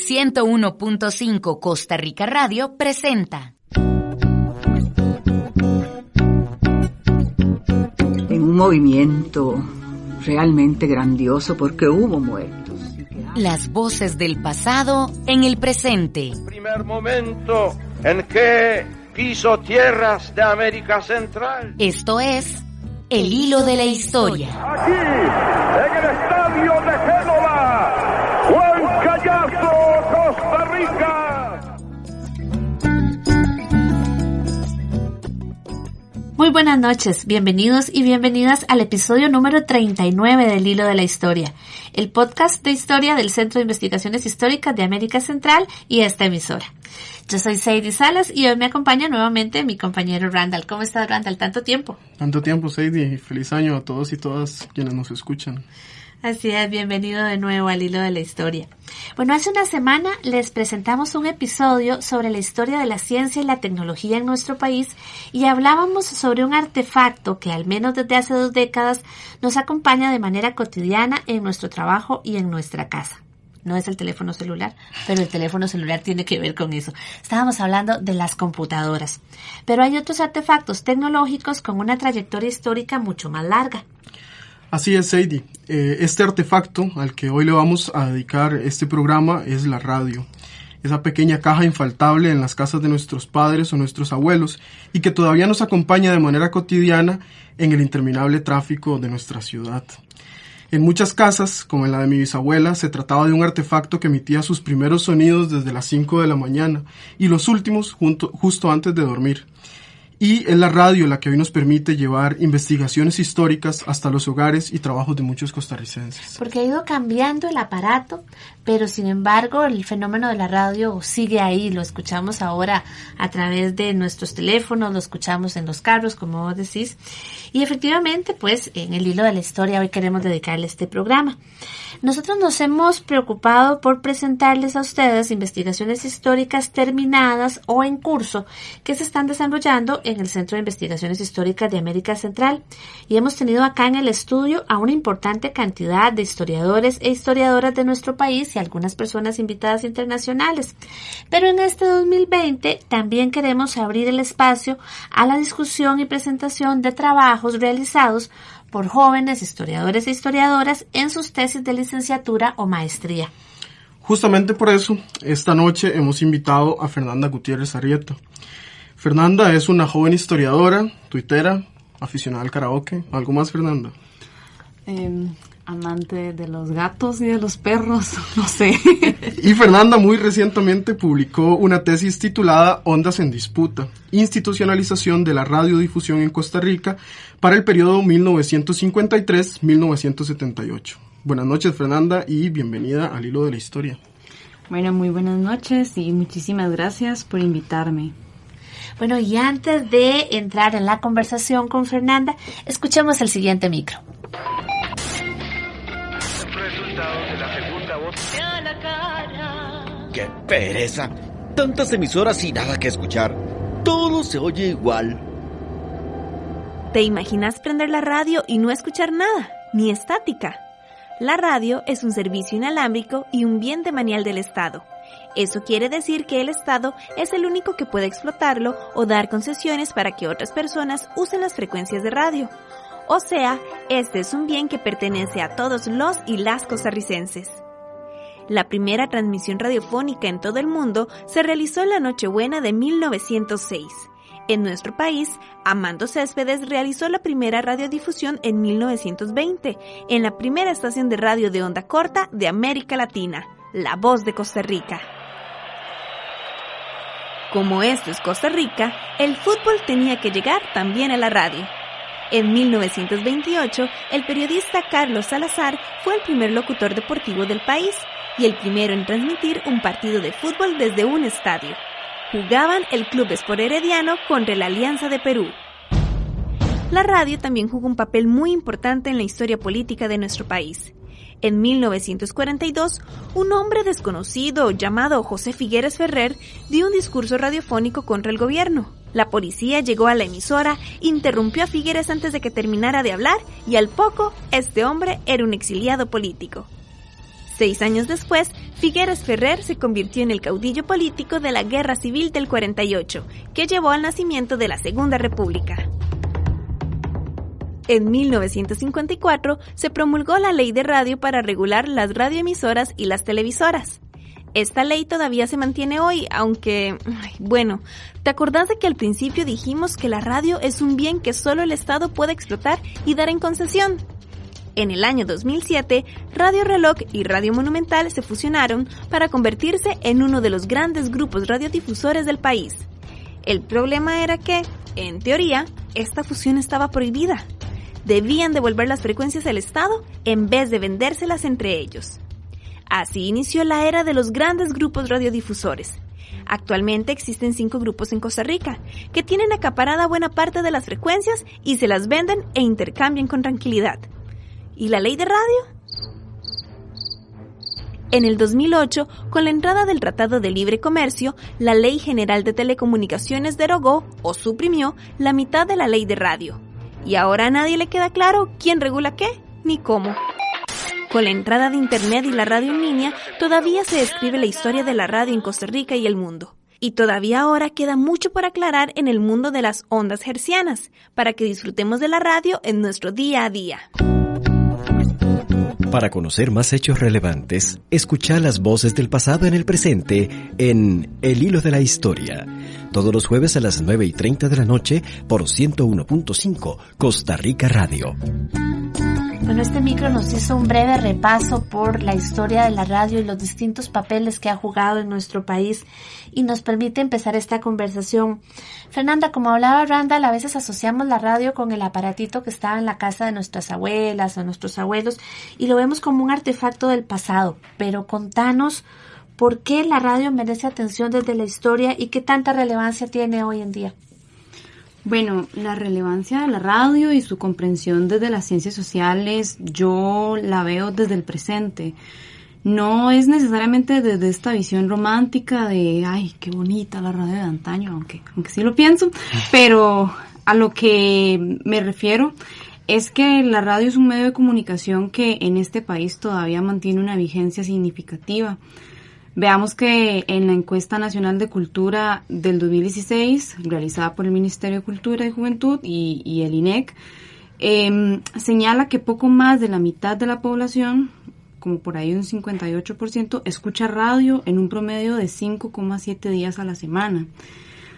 101.5 Costa Rica Radio presenta. En un movimiento realmente grandioso porque hubo muertos. Las voces del pasado en el presente. El primer momento en que piso tierras de América Central. Esto es El Hilo de la Historia. Aquí, en el estadio de Génova, Juan Callazo, Costa Rica. Muy buenas noches, bienvenidos y bienvenidas al episodio número 39 del Hilo de la Historia, el podcast de historia del Centro de Investigaciones Históricas de América Central y esta emisora. Yo soy Sadie Salas y hoy me acompaña nuevamente mi compañero Randall. ¿Cómo estás, Randall? ¿Tanto tiempo? Tanto tiempo, Sadie, y feliz año a todos y todas quienes nos escuchan. Así es, bienvenido de nuevo al Hilo de la Historia. Bueno, hace una semana les presentamos un episodio sobre la historia de la ciencia y la tecnología en nuestro país y hablábamos sobre un artefacto que al menos desde hace 2 décadas nos acompaña de manera cotidiana en nuestro trabajo y en nuestra casa. No es el teléfono celular, pero el teléfono celular tiene que ver con eso. Estábamos hablando de las computadoras, pero hay otros artefactos tecnológicos con una trayectoria histórica mucho más larga. Así es, Sadie. Este artefacto al que hoy le vamos a dedicar este programa es la radio. Esa pequeña caja infaltable en las casas de nuestros padres o nuestros abuelos y que todavía nos acompaña de manera cotidiana en el interminable tráfico de nuestra ciudad. En muchas casas, como en la de mi bisabuela, se trataba de un artefacto que emitía sus primeros sonidos desde las 5 de la mañana y los últimos justo antes de dormir. Y es la radio la que hoy nos permite llevar investigaciones históricas hasta los hogares y trabajos de muchos costarricenses. Porque ha ido cambiando el aparato, pero sin embargo el fenómeno de la radio sigue ahí. Lo escuchamos ahora a través de nuestros teléfonos, lo escuchamos en los carros, como vos decís. Y efectivamente, pues en el Hilo de la Historia hoy queremos dedicarle este programa. Nosotros nos hemos preocupado por presentarles a ustedes investigaciones históricas terminadas o en curso que se están desarrollando en el Centro de Investigaciones Históricas de América Central y hemos tenido acá en el estudio a una importante cantidad de historiadores e historiadoras de nuestro país y algunas personas invitadas internacionales. Pero en este 2020 también queremos abrir el espacio a la discusión y presentación de trabajos realizados por jóvenes historiadores e historiadoras en sus tesis de licenciatura o maestría. Justamente por eso, esta noche hemos invitado a Fernanda Gutiérrez Arrieta. Fernanda es una joven historiadora, tuitera, aficionada al karaoke. ¿Algo más, Fernanda? Amante de los gatos y de los perros, no sé. Y Fernanda muy recientemente publicó una tesis titulada Ondas en disputa, institucionalización de la radiodifusión en Costa Rica para el periodo 1953-1978. Buenas noches, Fernanda, y bienvenida al Hilo de la Historia. Bueno, muy buenas noches y muchísimas gracias por invitarme. Bueno, y antes de entrar en la conversación con Fernanda, escuchemos el siguiente micro. Resultados de la segunda voz. ¡Qué pereza! Tantas emisoras y nada que escuchar. Todo se oye igual. ¿Te imaginas prender la radio y no escuchar nada, ni estática? La radio es un servicio inalámbrico y un bien demanial del Estado. Eso quiere decir que el Estado es el único que puede explotarlo o dar concesiones para que otras personas usen las frecuencias de radio. O sea, este es un bien que pertenece a todos los y las costarricenses. La primera transmisión radiofónica en todo el mundo se realizó en la Nochebuena de 1906. En nuestro país, Amando Céspedes realizó la primera radiodifusión en 1920, en la primera estación de radio de onda corta de América Latina, La Voz de Costa Rica. Como esto es Costa Rica, el fútbol tenía que llegar también a la radio. En 1928, el periodista Carlos Salazar fue el primer locutor deportivo del país y el primero en transmitir un partido de fútbol desde un estadio. Jugaban el Club Sport Herediano contra la Alianza de Perú. La radio también jugó un papel muy importante en la historia política de nuestro país. En 1942, un hombre desconocido llamado José Figueres Ferrer dio un discurso radiofónico contra el gobierno. La policía llegó a la emisora, interrumpió a Figueres antes de que terminara de hablar y al poco, este hombre era un exiliado político. 6 años después, Figueres Ferrer se convirtió en el caudillo político de la Guerra Civil del 48, que llevó al nacimiento de la Segunda República. En 1954 se promulgó la Ley de Radio para regular las radioemisoras y las televisoras. Esta ley todavía se mantiene hoy, aunque, bueno, ¿te acordás de que al principio dijimos que la radio es un bien que solo el Estado puede explotar y dar en concesión? En el año 2007, Radio Reloj y Radio Monumental se fusionaron para convertirse en uno de los grandes grupos radiodifusores del país. El problema era que, en teoría, esta fusión estaba prohibida. Debían devolver las frecuencias al Estado en vez de vendérselas entre ellos. Así inició la era de los grandes grupos radiodifusores. Actualmente existen 5 grupos en Costa Rica, que tienen acaparada buena parte de las frecuencias y se las venden e intercambian con tranquilidad. ¿Y la ley de radio? En el 2008, con la entrada del Tratado de Libre Comercio, la Ley General de Telecomunicaciones derogó o suprimió la mitad de la ley de radio. Y ahora a nadie le queda claro quién regula qué ni cómo. Con la entrada de Internet y la radio en línea, todavía se escribe la historia de la radio en Costa Rica y el mundo. Y todavía ahora queda mucho por aclarar en el mundo de las ondas hertzianas, para que disfrutemos de la radio en nuestro día a día. Para conocer más hechos relevantes, escucha las voces del pasado en el presente en El Hilo de la Historia. Todos los jueves a las 9:30 de la noche por 101.5 Costa Rica Radio. Bueno, este micro nos hizo un breve repaso por la historia de la radio y los distintos papeles que ha jugado en nuestro país y nos permite empezar esta conversación. Fernanda, como hablaba Randall, a veces asociamos la radio con el aparatito que estaba en la casa de nuestras abuelas o nuestros abuelos y lo vemos como un artefacto del pasado. Pero contanos por qué la radio merece atención desde la historia y qué tanta relevancia tiene hoy en día. Bueno, la relevancia de la radio y su comprensión desde las ciencias sociales, yo la veo desde el presente. No es necesariamente desde esta visión romántica de, ay, qué bonita la radio de antaño, aunque sí lo pienso, pero a lo que me refiero es que la radio es un medio de comunicación que en este país todavía mantiene una vigencia significativa. Veamos que en la encuesta nacional de cultura del 2016, realizada por el Ministerio de Cultura y Juventud y el INEC, señala que poco más de la mitad de la población, como por ahí un 58%, escucha radio en un promedio de 5,7 días a la semana.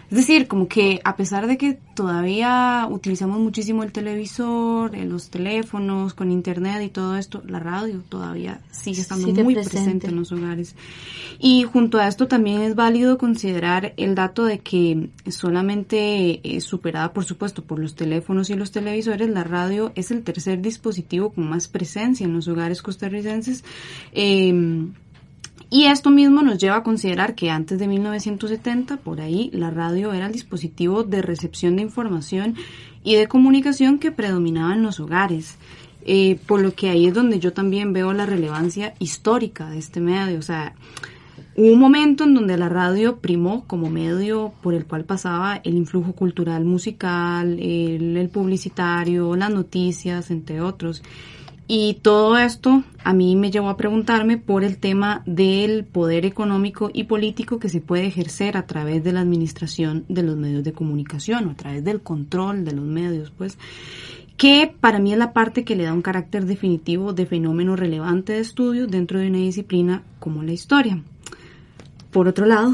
Es decir, como que a pesar de que todavía utilizamos muchísimo el televisor, los teléfonos, con internet y todo esto, la radio todavía sigue estando muy presente en los hogares. Y junto a esto también es válido considerar el dato de que solamente superada, por supuesto, por los teléfonos y los televisores, la radio es el tercer dispositivo con más presencia en los hogares costarricenses. Y esto mismo nos lleva a considerar que antes de 1970, por ahí, la radio era el dispositivo de recepción de información y de comunicación que predominaba en los hogares. Por lo que ahí es donde yo también veo la relevancia histórica de este medio. O sea, hubo un momento en donde la radio primó como medio por el cual pasaba el influjo cultural musical, el publicitario, las noticias, entre otros. Y todo esto a mí me llevó a preguntarme por el tema del poder económico y político que se puede ejercer a través de la administración de los medios de comunicación o a través del control de los medios, pues, que para mí es la parte que le da un carácter definitivo de fenómeno relevante de estudio dentro de una disciplina como la historia. Por otro lado,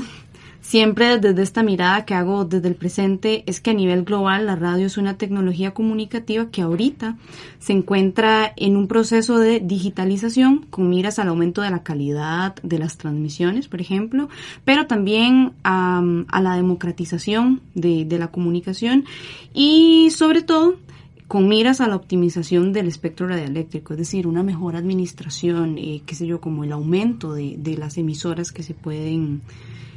siempre desde esta mirada que hago desde el presente, es que a nivel global la radio es una tecnología comunicativa que ahorita se encuentra en un proceso de digitalización con miras al aumento de la calidad de las transmisiones, por ejemplo, pero también a la democratización de la comunicación y sobre todo con miras a la optimización del espectro radioeléctrico, es decir, una mejor administración, como el aumento de las emisoras que se pueden,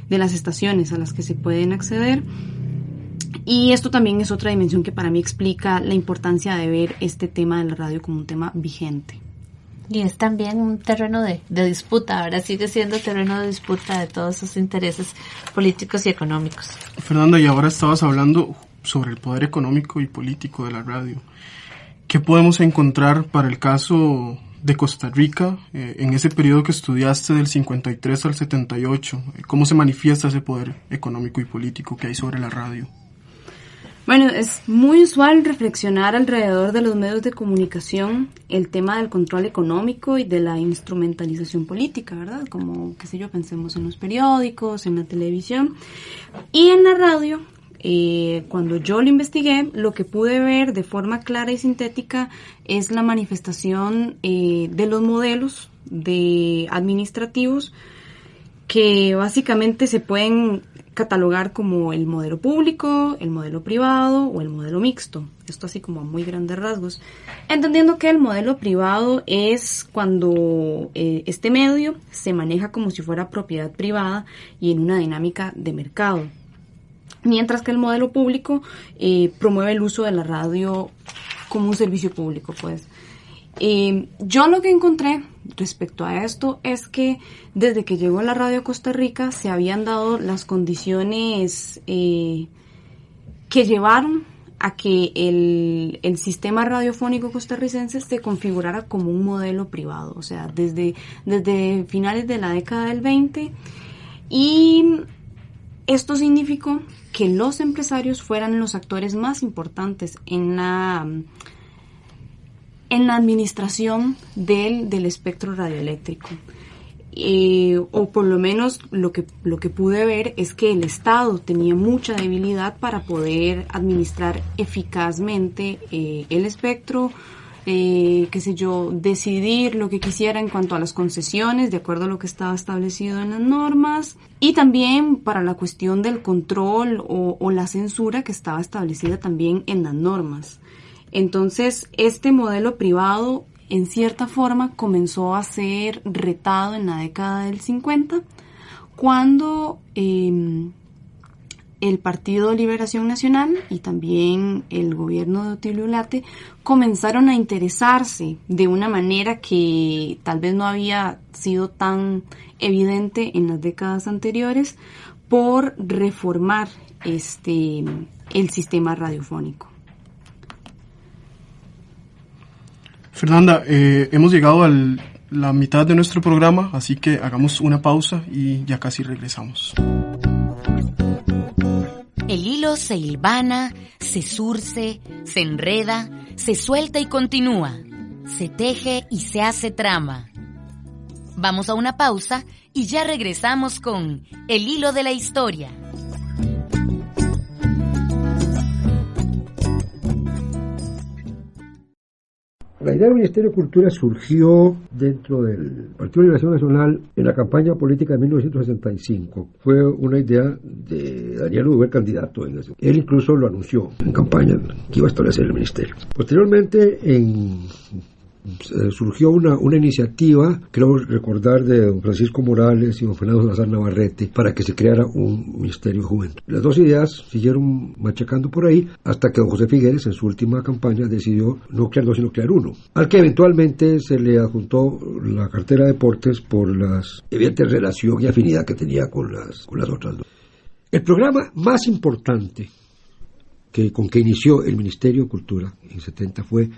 de las estaciones a las que se pueden acceder. Y esto también es otra dimensión que para mí explica la importancia de ver este tema de la radio como un tema vigente. Y es también un terreno de disputa, ahora sigue siendo terreno de disputa de todos esos intereses políticos y económicos. Fernanda, y ahora estabas hablando sobre el poder económico y político de la radio. ¿Qué podemos encontrar para el caso de Costa Rica, en ese periodo que estudiaste del 53 al 78, ¿cómo se manifiesta ese poder económico y político que hay sobre la radio? Bueno, es muy usual reflexionar alrededor de los medios de comunicación el tema del control económico y de la instrumentalización política, ¿verdad? Como, qué sé yo, pensemos en los periódicos, en la televisión y en la radio. Cuando yo lo investigué, lo que pude ver de forma clara y sintética es la manifestación de los modelos de administrativos que básicamente se pueden catalogar como el modelo público, el modelo privado o el modelo mixto. Esto así como a muy grandes rasgos. Entendiendo que el modelo privado es cuando este medio se maneja como si fuera propiedad privada y en una dinámica de mercado. Mientras que el modelo público promueve el uso de la radio como un servicio público, pues. Yo lo que encontré respecto a esto es que desde que llegó la radio a Costa Rica se habían dado las condiciones que llevaron a que el sistema radiofónico costarricense se configurara como un modelo privado, o sea, desde finales de la década del 20, y esto significó que los empresarios fueran los actores más importantes en la administración del espectro radioeléctrico. O por lo menos lo que pude ver es que el Estado tenía mucha debilidad para poder administrar eficazmente el espectro, decidir lo que quisiera en cuanto a las concesiones, de acuerdo a lo que estaba establecido en las normas, y también para la cuestión del control o la censura que estaba establecida también en las normas. Entonces, este modelo privado, en cierta forma, comenzó a ser retado en la década del 50, cuando el Partido de Liberación Nacional y también el gobierno de Otilio Ulate comenzaron a interesarse de una manera que tal vez no había sido tan evidente en las décadas anteriores por reformar el sistema radiofónico. Fernanda, hemos llegado a la mitad de nuestro programa, así que hagamos una pausa y ya casi regresamos. El hilo se hilvana, se zurce, se enreda, se suelta y continúa, se teje y se hace trama. Vamos a una pausa y ya regresamos con El hilo de la historia. La idea del Ministerio de Cultura surgió dentro del Partido de Liberación Nacional en la campaña política de 1965. Fue una idea de Daniel Uber, candidato. Él incluso lo anunció en campaña que iba a establecer el ministerio. Posteriormente, surgió una iniciativa, creo recordar, de don Francisco Morales y don Fernando Salazar Navarrete para que se creara un Ministerio de Juventud. Las dos ideas siguieron machacando por ahí hasta que don José Figueres en su última campaña decidió no crear dos sino crear uno, al que eventualmente se le adjuntó la cartera de deportes por las evidentes relación y afinidad que tenía con las otras dos. El programa más importante con que inició el Ministerio de Cultura en 70 fue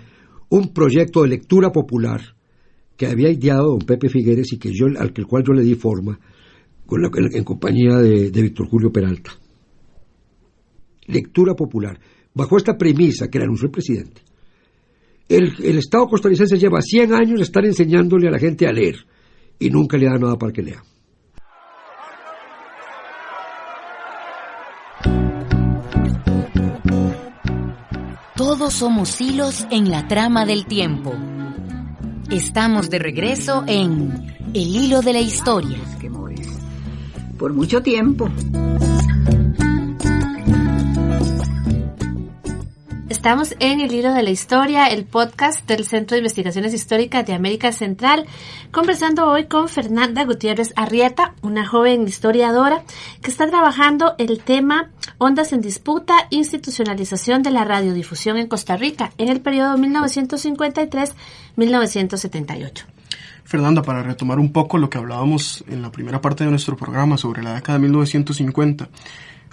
un proyecto de lectura popular que había ideado don Pepe Figueres y al cual yo le di forma en compañía de Víctor Julio Peralta. Lectura popular, bajo esta premisa que le anunció el presidente. El Estado costarricense lleva 100 años de estar enseñándole a la gente a leer y nunca le da nada para que lea. Todos somos hilos en la trama del tiempo. Estamos de regreso en El hilo de la historia. Por mucho tiempo. Estamos en El hilo de la historia, el podcast del Centro de Investigaciones Históricas de América Central, conversando hoy con Fernanda Gutiérrez Arrieta, una joven historiadora que está trabajando el tema Ondas en disputa, institucionalización de la radiodifusión en Costa Rica en el periodo 1953-1978. Fernanda, para retomar un poco lo que hablábamos en la primera parte de nuestro programa sobre la década de 1950,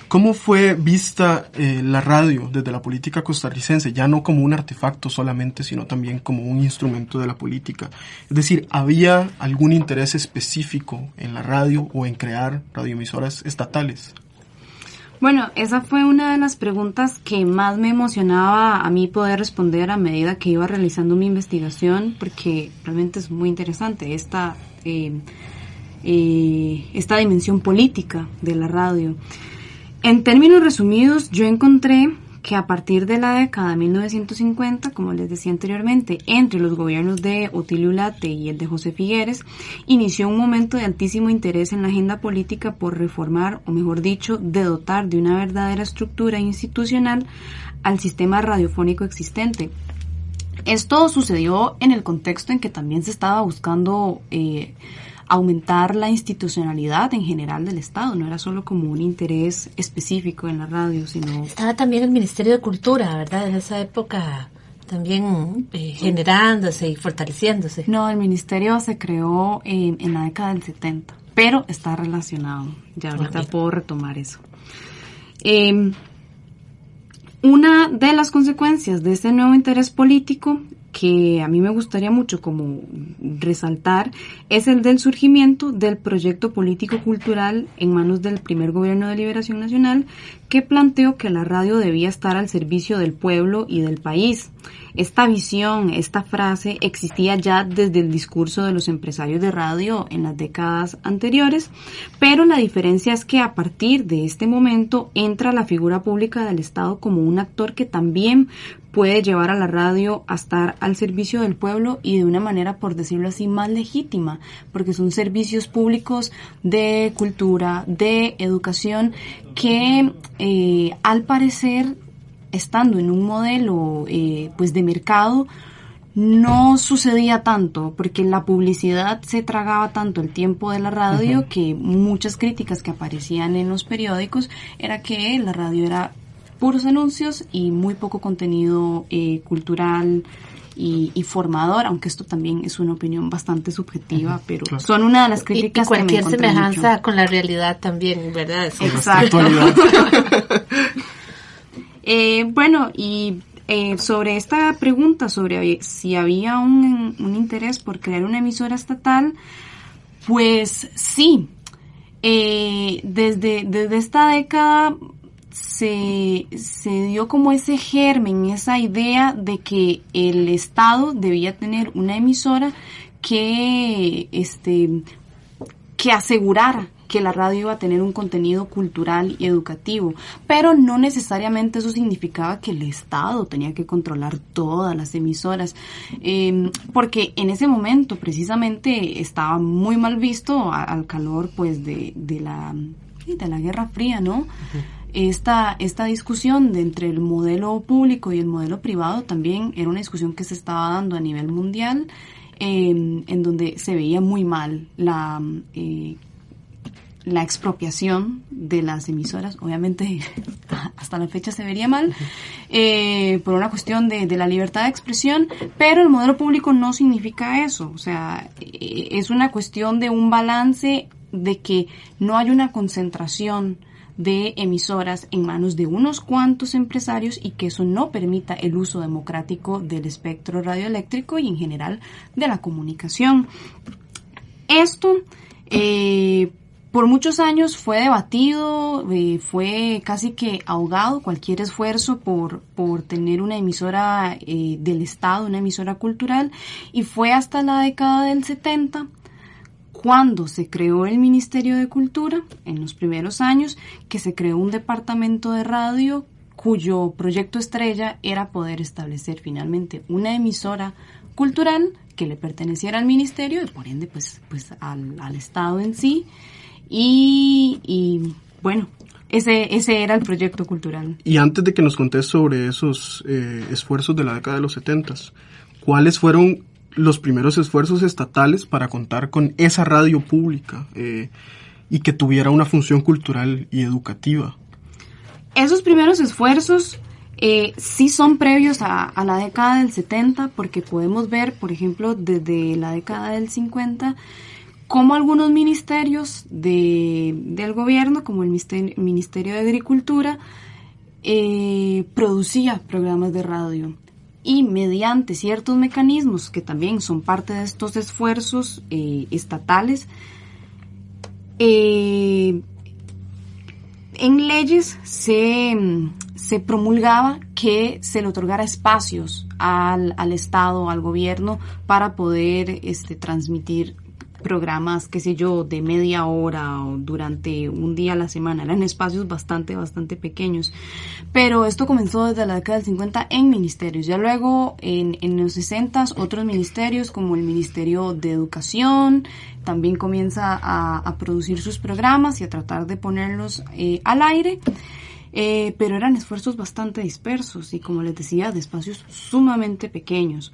¿cómo fue vista la radio desde la política costarricense? Ya no como un artefacto solamente, sino también como un instrumento de la política. Es decir, ¿había algún interés específico en la radio o en crear radioemisoras estatales? Bueno, esa fue una de las preguntas que más me emocionaba a mí poder responder a medida que iba realizando mi investigación, porque realmente es muy interesante esta dimensión política de la radio. En términos resumidos, yo encontré que a partir de la década de 1950, como les decía anteriormente, entre los gobiernos de Otilio Ulate y el de José Figueres, inició un momento de altísimo interés en la agenda política por reformar, o mejor dicho, de dotar de una verdadera estructura institucional al sistema radiofónico existente. Esto sucedió en el contexto en que también se estaba buscando aumentar la institucionalidad en general del Estado, no era solo como un interés específico en la radio, sino... Estaba también el Ministerio de Cultura, ¿verdad? En esa época también generándose y fortaleciéndose. No, el ministerio se creó en la década del 70, pero está relacionado. Ya ahorita puedo retomar eso. Una de las consecuencias de este nuevo interés político que a mí me gustaría mucho como resaltar es el del surgimiento del proyecto político-cultural en manos del primer gobierno de Liberación Nacional, que planteó que la radio debía estar al servicio del pueblo y del país. Esta visión, esta frase existía ya desde el discurso de los empresarios de radio en las décadas anteriores, pero la diferencia es que a partir de este momento entra la figura pública del Estado como un actor que también puede llevar a la radio a estar al servicio del pueblo y de una manera, por decirlo así, más legítima, porque son servicios públicos de cultura, de educación, que al parecer, estando en un modelo pues de mercado, no sucedía tanto, porque la publicidad se tragaba tanto el tiempo de la radio que muchas críticas que aparecían en los periódicos era que la radio era puros anuncios y muy poco contenido cultural y formador, aunque esto también es una opinión bastante subjetiva, pero claro, son una de las críticas y cualquier que me semejanza mucho con la realidad también, ¿verdad? Sí. Exacto. Bueno, y sobre esta pregunta sobre si había un interés por crear una emisora estatal, pues sí, desde esta década se dio como ese germen, esa idea de que el Estado debía tener una emisora que asegurara que la radio iba a tener un contenido cultural y educativo, pero no necesariamente eso significaba que el Estado tenía que controlar todas las emisoras, porque en ese momento precisamente estaba muy mal visto al calor pues de la Guerra Fría, ¿no? Uh-huh. Esta discusión de entre el modelo público y el modelo privado también era una discusión que se estaba dando a nivel mundial, en donde se veía muy mal la expropiación de las emisoras. Obviamente hasta la fecha se vería mal por una cuestión de la libertad de expresión, pero el modelo público no significa eso, o sea, es una cuestión de un balance, de que no hay una concentración de emisoras en manos de unos cuantos empresarios y que eso no permita el uso democrático del espectro radioeléctrico y en general de la comunicación. Esto por muchos años fue debatido, fue casi que ahogado cualquier esfuerzo por tener una emisora del Estado, una emisora cultural, y fue hasta la década del 70 cuando se creó el Ministerio de Cultura, en los primeros años, que se creó un departamento de radio cuyo proyecto estrella era poder establecer finalmente una emisora cultural que le perteneciera al ministerio y por ende pues al Estado en sí. Y bueno, ese era el proyecto cultural. Y antes de que nos contes sobre esos esfuerzos de la década de los 70s, ¿cuáles fueron los primeros esfuerzos estatales para contar con esa radio pública y que tuviera una función cultural y educativa? Esos primeros esfuerzos Sí son previos a la década del 70, porque podemos ver, por ejemplo, desde la década del 50, cómo algunos ministerios del gobierno, como el Ministerio de Agricultura, producía programas de radio. Y mediante ciertos mecanismos que también son parte de estos esfuerzos estatales, en leyes se promulgaba que se le otorgara espacios al Estado, al gobierno, para poder transmitir programas, qué sé yo, de media hora o durante un día a la semana. Eran espacios bastante pequeños. Pero esto comenzó desde la década del 50 en ministerios. Ya luego, en los 60, otros ministerios, como el Ministerio de Educación, también comienza a producir sus programas y a tratar de ponerlos al aire. Pero eran esfuerzos bastante dispersos y, como les decía, de espacios sumamente pequeños.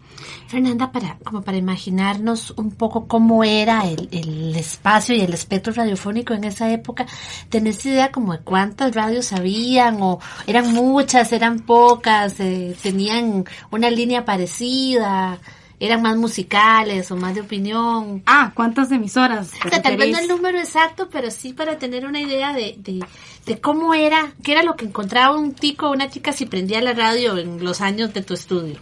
Fernanda, para imaginarnos un poco cómo era el espacio y el espectro radiofónico en esa época, ¿tenés idea como de cuántas radios habían? ¿O eran muchas, eran pocas, tenían una línea parecida? ¿Eran más musicales o más de opinión? ¿Cuántas emisoras? O sea, tal vez no el número exacto, pero sí para tener una idea de cómo era, qué era lo que encontraba un tico o una chica si prendía la radio en los años de tu estudio.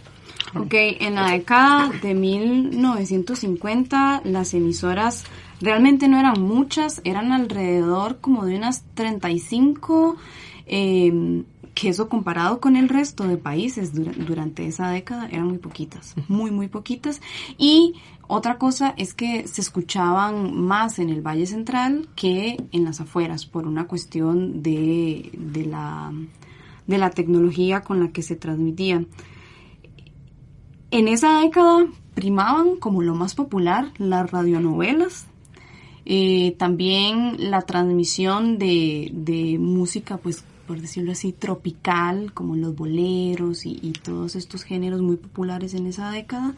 Ok, en la década de 1950 las emisoras realmente no eran muchas, eran alrededor como de unas 35, que eso comparado con el resto de países durante esa década eran muy poquitas, muy poquitas. Y otra cosa es que se escuchaban más en el Valle Central que en las afueras, por una cuestión de la tecnología con la que se transmitían. En esa década primaban como lo más popular las radionovelas, también la transmisión de música, pues por decirlo así, tropical, como los boleros y todos estos géneros muy populares en esa década.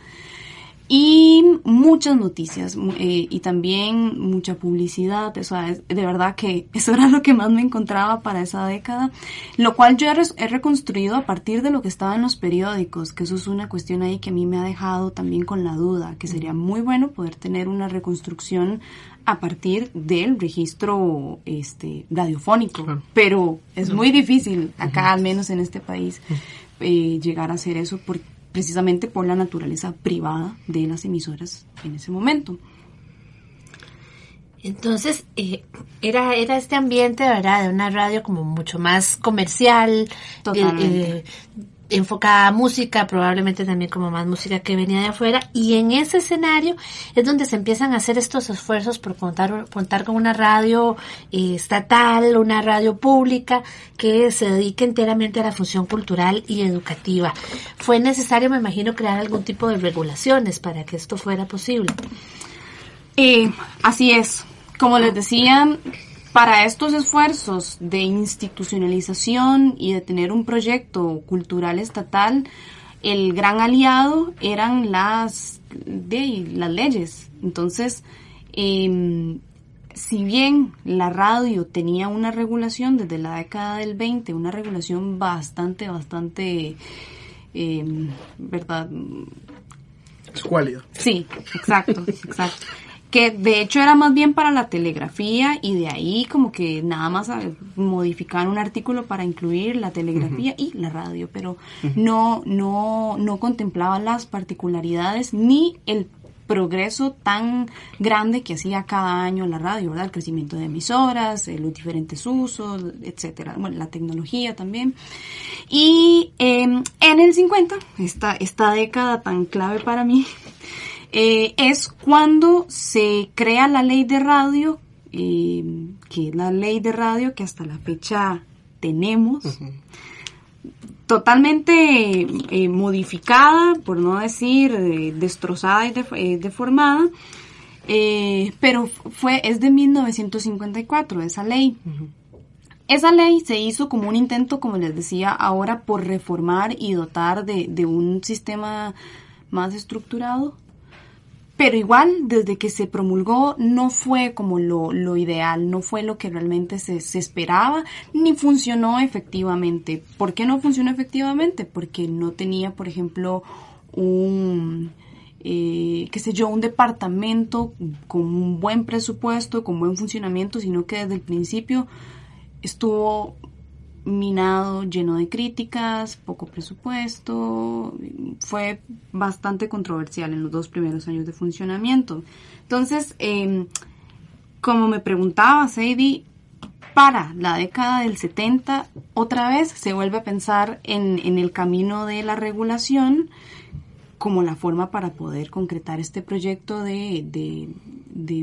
Y muchas noticias y también mucha publicidad. O sea, de verdad que eso era lo que más me encontraba para esa década, lo cual yo he reconstruido a partir de lo que estaba en los periódicos, que eso es una cuestión ahí que a mí me ha dejado también con la duda, que sería muy bueno poder tener una reconstrucción a partir del registro radiofónico, claro. Pero es muy difícil acá, al menos en este país, llegar a hacer eso precisamente por la naturaleza privada de las emisoras en ese momento. Entonces, era este ambiente, ¿verdad?, de una radio como mucho más comercial, enfocada a música, probablemente también como más música que venía de afuera, y en ese escenario es donde se empiezan a hacer estos esfuerzos por contar con una radio estatal, una radio pública que se dedique enteramente a la función cultural y educativa. Fue necesario, me imagino, crear algún tipo de regulaciones para que esto fuera posible. Así es. Como les decía, para estos esfuerzos de institucionalización y de tener un proyecto cultural estatal, el gran aliado eran las leyes. Entonces, si bien la radio tenía una regulación desde la década del 20, una regulación bastante, ¿verdad? Escuálida. Sí, exacto. Que de hecho era más bien para la telegrafía, y de ahí como que nada más modificar un artículo para incluir la telegrafía y la radio, pero no contemplaba las particularidades ni el progreso tan grande que hacía cada año la radio, ¿verdad? El crecimiento de emisoras, los diferentes usos, etcétera. Bueno, la tecnología también. Y en el 50, esta década tan clave para mí, es cuando se crea la ley de radio, que es la ley de radio que hasta la fecha tenemos, totalmente modificada, por no decir destrozada y deformada, pero es de 1954 esa ley. Esa ley se hizo como un intento, como les decía ahora, por reformar y dotar de un sistema más estructurado, Pero igual, desde que se promulgó, no fue como lo ideal, no fue lo que realmente se esperaba, ni funcionó efectivamente. ¿Por qué no funcionó efectivamente? Porque no tenía, por ejemplo, un departamento con un buen presupuesto, con buen funcionamiento, sino que desde el principio estuvo minado, lleno de críticas, poco presupuesto, fue bastante controversial en los 2 primeros años de funcionamiento. Entonces, como me preguntaba Sadie, para la década del 70, otra vez se vuelve a pensar en el camino de la regulación como la forma para poder concretar este proyecto de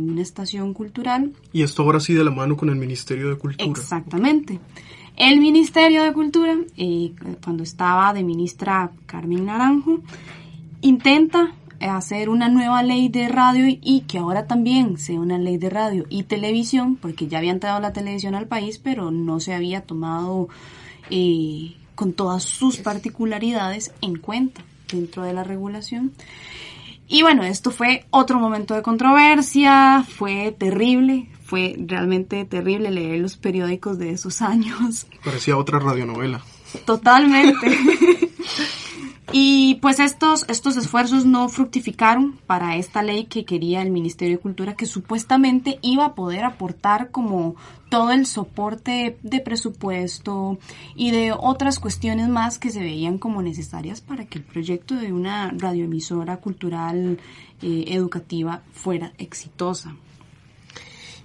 una estación cultural. Y esto ahora sí de la mano con el Ministerio de Cultura. Exactamente. El Ministerio de Cultura, cuando estaba de ministra Carmen Naranjo, intenta hacer una nueva ley de radio y que ahora también sea una ley de radio y televisión, porque ya había entrado la televisión al país, pero no se había tomado con todas sus particularidades en cuenta dentro de la regulación. Y bueno, esto fue otro momento de controversia, fue terrible. Fue realmente terrible leer los periódicos de esos años. Parecía otra radionovela. Totalmente. Y pues estos esfuerzos no fructificaron para esta ley que quería el Ministerio de Cultura, que supuestamente iba a poder aportar como todo el soporte de presupuesto y de otras cuestiones más que se veían como necesarias para que el proyecto de una radioemisora cultural educativa fuera exitosa.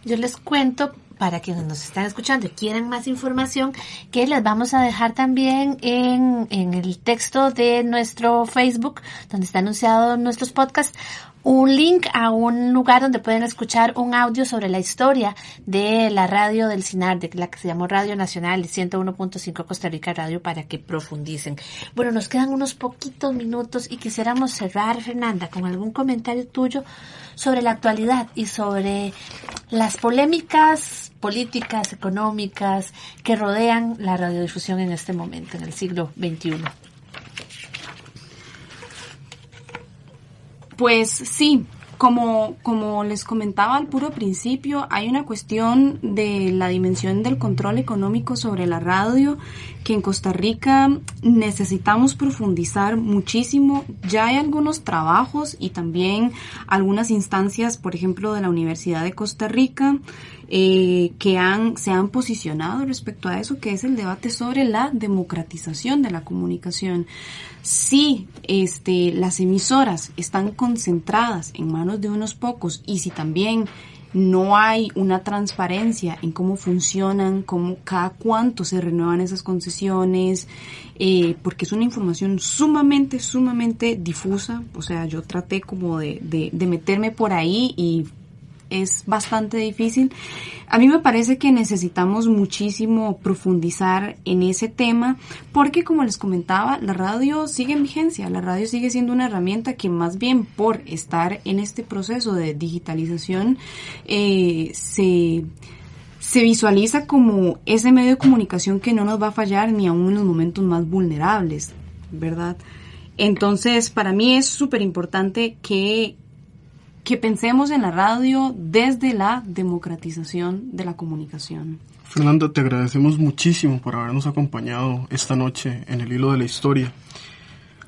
Yo les cuento, para quienes nos están escuchando y quieran más información, que les vamos a dejar también en el texto de nuestro Facebook, donde está anunciado nuestros podcasts, un link a un lugar donde pueden escuchar un audio sobre la historia de la radio del CINAR, de la que se llamó Radio Nacional 101.5 Costa Rica Radio, para que profundicen. Bueno, nos quedan unos poquitos minutos y quisiéramos cerrar, Fernanda, con algún comentario tuyo sobre la actualidad y sobre las polémicas políticas, económicas que rodean la radiodifusión en este momento, en el siglo XXI. Pues sí, como les comentaba al puro principio, hay una cuestión de la dimensión del control económico sobre la radio que en Costa Rica necesitamos profundizar muchísimo. Ya hay algunos trabajos y también algunas instancias, por ejemplo, de la Universidad de Costa Rica, que se han posicionado respecto a eso, que es el debate sobre la democratización de la comunicación. Si las emisoras están concentradas en manos de unos pocos y si también no hay una transparencia en cómo funcionan, cada cuánto se renuevan esas concesiones, porque es una información sumamente difusa. O sea, yo traté como de meterme por ahí y es bastante difícil. A mí me parece que necesitamos muchísimo profundizar en ese tema, porque como les comentaba, la radio sigue en vigencia, la radio sigue siendo una herramienta que más bien por estar en este proceso de digitalización se visualiza como ese medio de comunicación que no nos va a fallar ni aún en los momentos más vulnerables, ¿verdad? Entonces, para mí es súper importante que pensemos en la radio desde la democratización de la comunicación. Fernanda, te agradecemos muchísimo por habernos acompañado esta noche en el hilo de la historia.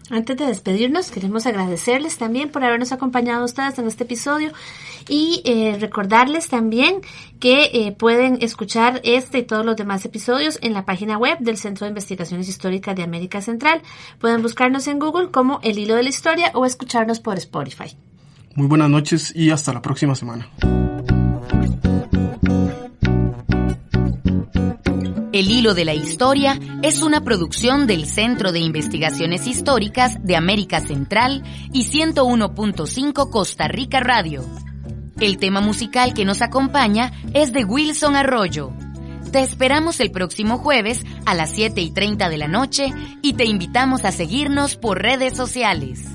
Antes de despedirnos, queremos agradecerles también por habernos acompañado ustedes en este episodio y recordarles también que pueden escuchar este y todos los demás episodios en la página web del Centro de Investigaciones Históricas de América Central. Pueden buscarnos en Google como El Hilo de la Historia o escucharnos por Spotify. Muy buenas noches y hasta la próxima semana. El Hilo de la Historia es una producción del Centro de Investigaciones Históricas de América Central y 101.5 Costa Rica Radio. El tema musical que nos acompaña es de Wilson Arroyo. Te esperamos el próximo jueves a las 7:30 de la noche y te invitamos a seguirnos por redes sociales.